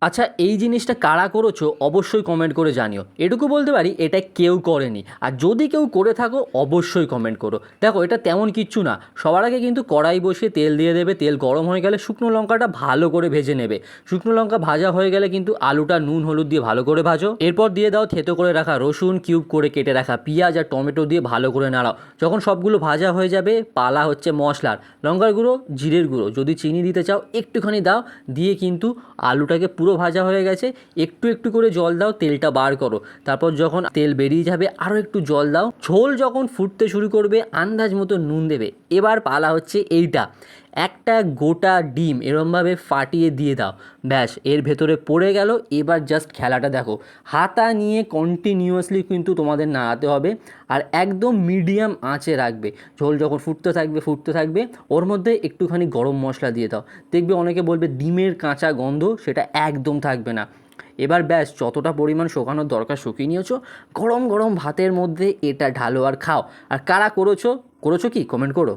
আচ্ছা, এই জিনিসটা কারা করেছো অবশ্যই কমেন্ট করে জানিও। এটুকু বলতে পারি এটা কেউ করেনি, আর যদি কেউ করে থাকো অবশ্যই কমেন্ট করো। দেখো, এটা তেমন কিচ্ছু না। সবার আগে কিন্তু কড়াই বসিয়ে তেল দিয়ে দেবে, তেল গরম হয়ে গেলে শুকনো লঙ্কাটা ভালো করে ভেজে নেবে। শুকনো লঙ্কা ভাজা হয়ে গেলে কিন্তু আলুটা নুন হলুদ দিয়ে ভালো করে ভাজো। এরপর দিয়ে দাও থেতো করে রাখা রসুন, কিউব করে কেটে রাখা পেঁয়াজ আর টমেটো দিয়ে ভালো করে নাড়াও। যখন সবগুলো ভাজা হয়ে যাবে, পালা হচ্ছে মশলার। লঙ্কার গুঁড়ো, জিরের গুঁড়ো, যদি চিনি দিতে চাও একটুখানি দাও, দিয়ে কিন্তু আলুটাকে পুরো ভাজা হয়ে গেছে, একটু একটু করে জল দাও, তেলটা বার করো। তারপর যখন তেল বেরিয়ে যাবে আরও একটু জল দাও। ঝোল যখন ফুটতে শুরু করবে আন্দাজ মতো নুন দেবে। এবার পালা হচ্ছে এইটা, একটা গোটা ডিম এরমভাবে ফাটিয়ে দিয়ে দাও। ব্যাস, এর ভেতরে পড়ে গেল। এবার জাস্ট খেলাটা দেখো, হাতা নিয়ে কন্টিনিউয়াসলি কিন্তু তোমাদের নাড়াতে হবে, আর একদম মিডিয়াম আঁচে রাখবে। ঝোল যখন ফুটতে থাকবে ওর মধ্যে একটুখানি গরম মশলা দিয়ে দাও। দেখবে অনেকে বলবে ডিমের কাঁচা গন্ধ, সেটা একদম থাকবে না। এবার ব্যাস, যতটা পরিমাণ শুকানোর দরকার শুকিয়ে নিয়েছো, গরম গরম ভাতের মধ্যে এটা ঢালো আর খাও। আর কারা করেছো কি কমেন্ট করো।